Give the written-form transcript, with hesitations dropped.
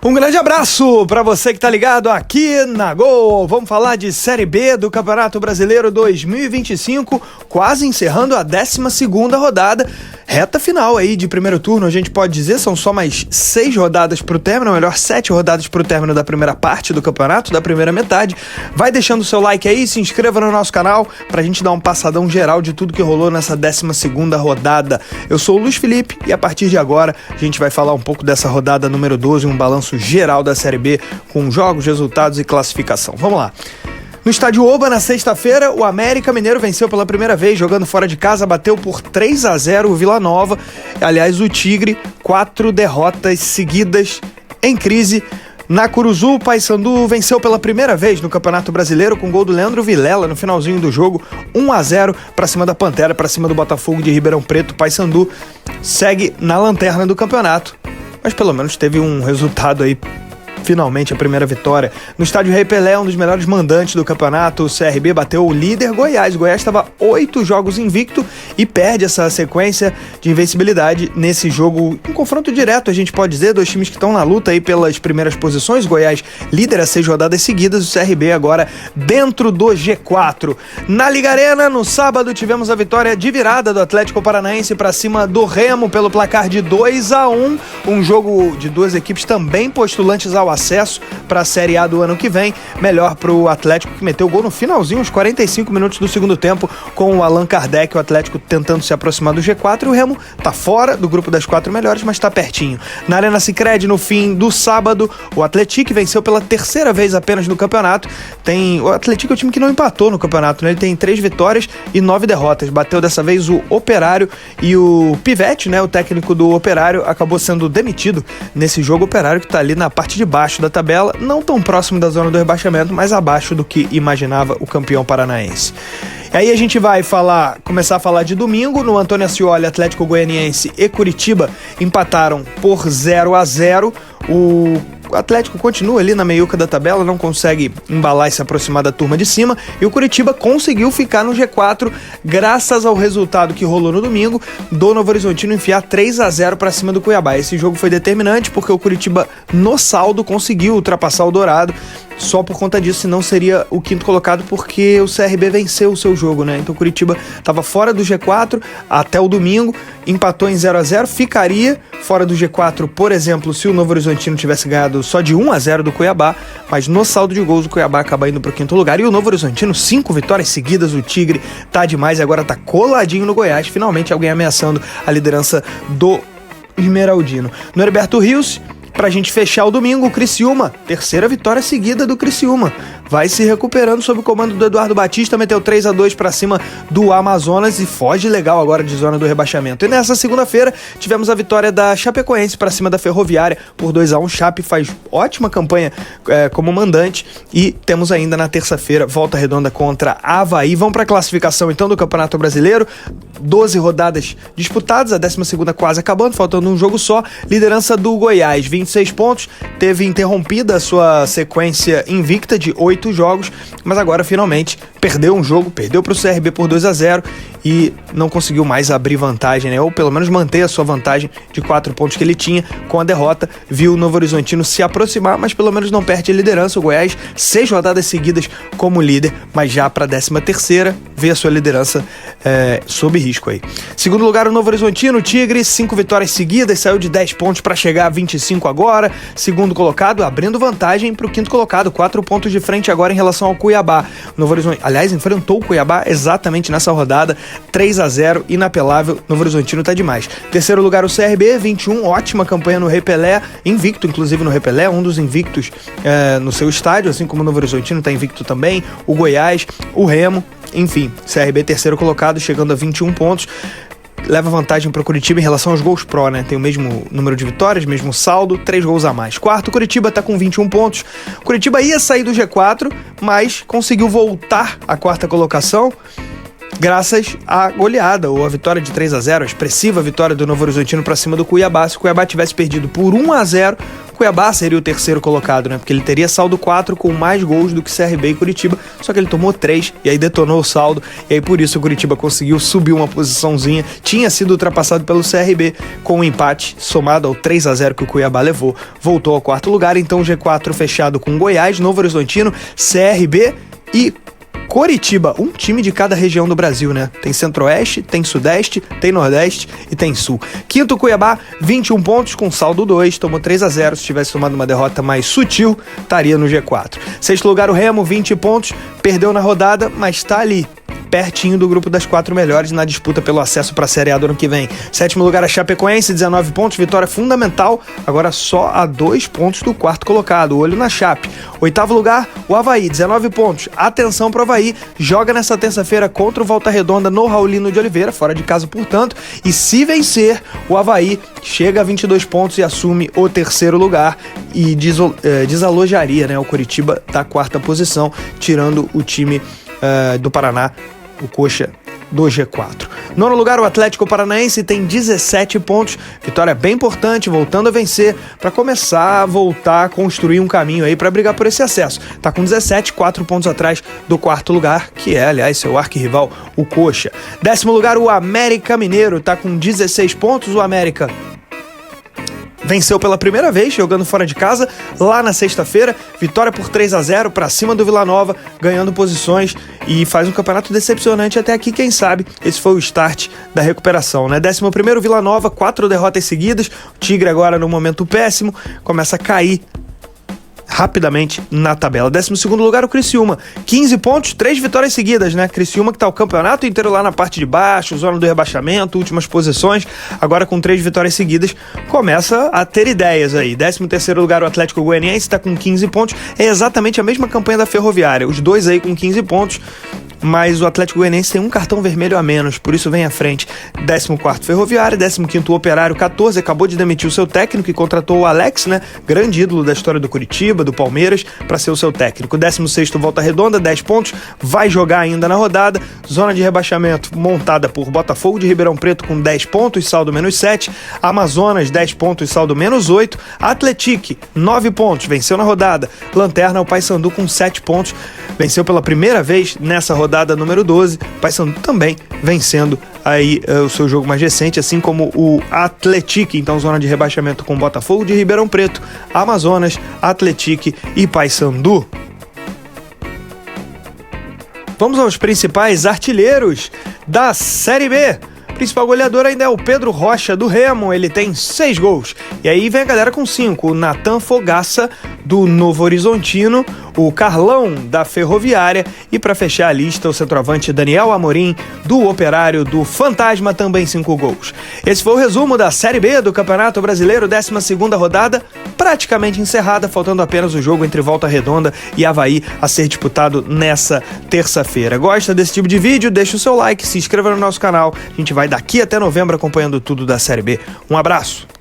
Um grande abraço para você que tá ligado aqui na Gol. Vamos falar de Série B do Campeonato Brasileiro 2025, quase encerrando a 12ª rodada. Reta final aí de primeiro turno, a gente pode dizer, são só mais 6 rodadas pro término, ou melhor, 7 rodadas pro término da primeira parte do campeonato, da primeira metade. Vai deixando o seu like aí, se inscreva no nosso canal pra gente dar um passadão geral de tudo que rolou nessa 12ª rodada. Eu sou o Luiz Felipe e a partir de agora a gente vai falar um pouco dessa rodada número 12, um balanço geral da Série B com jogos, resultados e classificação. Vamos lá. No estádio Oba, na sexta-feira, o América Mineiro venceu pela primeira vez, jogando fora de casa, bateu por 3-0 o Vila Nova. Aliás, o Tigre, 4 derrotas seguidas em crise. Na Curuzu, o Paysandu venceu pela primeira vez no Campeonato Brasileiro com gol do Leandro Vilela no finalzinho do jogo, 1-0 para cima da Pantera, para cima do Botafogo de Ribeirão Preto. O Paysandu segue na lanterna do campeonato, mas pelo menos teve um resultado aí, finalmente a primeira vitória. No estádio Rei Pelé, um dos melhores mandantes do campeonato, o CRB bateu o líder Goiás. O Goiás estava 8 jogos invicto e perde essa sequência de invencibilidade nesse jogo, um confronto direto, a gente pode dizer, dois times que estão na luta aí pelas primeiras posições. Goiás líder a 6 rodadas seguidas, o CRB agora dentro do G4. Na Liga Arena, no sábado, tivemos a vitória de virada do Atlético Paranaense para cima do Remo pelo placar de 2-1, um jogo de duas equipes também postulantes ao acesso para a Série A do ano que vem. Melhor para o Atlético, que meteu o gol no finalzinho, uns 45 minutos do segundo tempo, com o Allan Kardec, o Atlético tentando se aproximar do G4, e o Remo tá fora do grupo das 4 melhores, mas tá pertinho. Na Arena Sicredi, no fim do sábado, o Atlético venceu pela terceira vez apenas no campeonato. O Atlético é o time que não empatou no campeonato, né? Ele tem 3 vitórias e 9 derrotas. Bateu dessa vez o Operário, e o Pivete, né, o técnico do Operário, acabou sendo demitido nesse jogo. Operário que tá ali na parte de baixo da tabela, não tão próximo da zona do rebaixamento, mas abaixo do que imaginava o campeão paranaense. E aí a gente vai começar a falar de domingo. No Antônio Ascioli, Atlético Goianiense e Curitiba empataram por 0-0. O Atlético continua ali na meiuca da tabela, não consegue embalar e se aproximar da turma de cima, e o Curitiba conseguiu ficar no G4 graças ao resultado que rolou no domingo do Novo Horizontino enfiar 3-0 para cima do Cuiabá. Esse jogo foi determinante porque o Curitiba no saldo conseguiu ultrapassar o Dourado. Só por conta disso, senão seria o quinto colocado, porque o CRB venceu o seu jogo, né? Então o Curitiba estava fora do G4 até o domingo, empatou em 0-0, ficaria fora do G4, por exemplo, se o Novo Horizontino tivesse ganhado só de 1-0 do Cuiabá, mas no saldo de gols o Cuiabá acaba indo para o quinto lugar. E o Novo Horizontino, 5 vitórias seguidas, o Tigre tá demais, agora tá coladinho no Goiás, finalmente alguém ameaçando a liderança do Esmeraldino. No Heriberto Rios, pra gente fechar o domingo, o Criciúma, terceira vitória seguida do Criciúma, vai se recuperando sob o comando do Eduardo Batista, meteu 3-2 pra cima do Amazonas e foge legal agora de zona do rebaixamento. E nessa segunda-feira tivemos a vitória da Chapecoense pra cima da Ferroviária por 2-1. Chape faz ótima campanha como mandante, e temos ainda na terça-feira Volta Redonda contra Avaí. Vamos pra classificação então do Campeonato Brasileiro, 12 rodadas disputadas, a 12ª quase acabando, faltando um jogo só. Liderança do Goiás, 26 pontos, teve interrompida a sua sequência invicta de 8 jogos, mas agora finalmente perdeu um jogo, perdeu para o CRB por 2-0 e não conseguiu mais abrir vantagem, né? Ou pelo menos manter a sua vantagem de 4 pontos que ele tinha. Com a derrota, viu o Novo Horizontino se aproximar, mas pelo menos não perde a liderança. O Goiás, 6 rodadas seguidas como líder, mas já para a 13ª, vê a sua liderança sob risco aí. Segundo lugar, o Novo Horizontino, o Tigre, 5 vitórias seguidas, saiu de 10 pontos para chegar a 25 agora. Segundo colocado, abrindo vantagem para o quinto colocado, 4 pontos de frente agora em relação ao Cuiabá. O Novo Horizontino, aliás, enfrentou o Cuiabá exatamente nessa rodada, 3-0, inapelável. Novo Horizontino tá demais. Terceiro lugar, o CRB, 21, ótima campanha no Rei Pelé, invicto inclusive no Rei Pelé, um dos invictos no seu estádio, assim como o Novo Horizontino tá invicto também, o Goiás, o Remo, enfim, CRB terceiro colocado, chegando a 21 pontos. Leva vantagem para o Curitiba em relação aos gols pró, né? Tem o mesmo número de vitórias, mesmo saldo, 3 gols a mais. Quarto, Curitiba tá com 21 pontos. O Curitiba ia sair do G4, mas conseguiu voltar à quarta colocação graças à goleada, ou a vitória de 3-0, a expressiva vitória do Novo Horizontino para cima do Cuiabá. Se o Cuiabá tivesse perdido por 1-0, Cuiabá seria o terceiro colocado, né? Porque ele teria saldo 4 com mais gols do que CRB e Curitiba, só que ele tomou 3 e aí detonou o saldo, e aí por isso o Curitiba conseguiu subir uma posiçãozinha, tinha sido ultrapassado pelo CRB com um empate somado ao 3-0 que o Cuiabá levou, voltou ao quarto lugar, então G4 fechado com Goiás, Novo Horizontino, CRB e Coritiba, um time de cada região do Brasil, né? Tem Centro-Oeste, tem Sudeste, tem Nordeste e tem Sul. Quinto, Cuiabá, 21 pontos com saldo 2, tomou 3-0. Se tivesse tomado uma derrota mais sutil, estaria no G4. Sexto lugar, o Remo, 20 pontos, perdeu na rodada, mas está ali, pertinho do grupo das 4 melhores na disputa pelo acesso para a Série A do ano que vem. Sétimo lugar, a Chapecoense, 19 pontos, vitória fundamental, agora só a 2 pontos do quarto colocado, olho na Chape. Oitavo lugar, o Avaí, 19 pontos, atenção para o Avaí, joga nessa terça-feira contra o Volta Redonda no Raulino de Oliveira, fora de casa, portanto, e se vencer, o Avaí chega a 22 pontos e assume o terceiro lugar e desalojaria, né, o Coritiba da quarta posição, tirando o time do Paraná, o Coxa, do G4. Nono lugar, o Atlético Paranaense tem 17 pontos, vitória bem importante, voltando a vencer para começar a voltar a construir um caminho aí para brigar por esse acesso. Tá com 17, 4 pontos atrás do quarto lugar, que é, aliás, seu arquirrival, o Coxa. Décimo lugar, o América Mineiro, tá com 16 pontos, o América venceu pela primeira vez, jogando fora de casa, lá na sexta-feira, vitória por 3-0 para cima do Vila Nova, ganhando posições e faz um campeonato decepcionante até aqui, quem sabe esse foi o start da recuperação, né? 11º Vila Nova, 4 derrotas seguidas, o Tigre agora no momento péssimo, começa a cair rapidamente na tabela. 12º lugar, o Criciúma, 15 pontos, 3 vitórias seguidas, né? Criciúma que tá o campeonato inteiro lá na parte de baixo, zona do rebaixamento, últimas posições, agora com 3 vitórias seguidas, começa a ter ideias aí. 13º lugar, o Atlético Goianiense, tá com 15 pontos, é exatamente a mesma campanha da Ferroviária, os dois aí com 15 pontos, mas o Atlético Goianiense tem um cartão vermelho a menos, por isso vem à frente. 14º Ferroviária, 15º Operário, 14, acabou de demitir o seu técnico e contratou o Alex, né, grande ídolo da história do Curitiba, do Palmeiras, para ser o seu técnico. 16º Volta Redonda, 10 pontos, vai jogar ainda na rodada. Zona de rebaixamento montada por Botafogo de Ribeirão Preto com 10 pontos, saldo -7. Amazonas, 10 pontos, saldo -8. Atletique, 9 pontos, venceu na rodada. Lanterna, o Paysandu com 7 pontos, venceu pela primeira vez nessa rodada número 12. Paysandu também vencendo aí o seu jogo mais recente, assim como o Atletique, então zona de rebaixamento com Botafogo de Ribeirão Preto, Amazonas, Atletique e Paysandu. Vamos aos principais artilheiros da Série B. O principal goleador ainda é o Pedro Rocha, do Remo, ele tem 6 gols. E aí vem a galera com 5, o Nathan Fogaça, do Novo Horizontino, o Carlão, da Ferroviária, e para fechar a lista, o centroavante Daniel Amorim, do Operário, do Fantasma, também 5 gols. Esse foi o resumo da Série B do Campeonato Brasileiro, 12ª rodada, praticamente encerrada, faltando apenas o jogo entre Volta Redonda e Avaí a ser disputado nessa terça-feira. Gosta desse tipo de vídeo? Deixa o seu like, se inscreva no nosso canal, a gente vai daqui até novembro acompanhando tudo da Série B. Um abraço!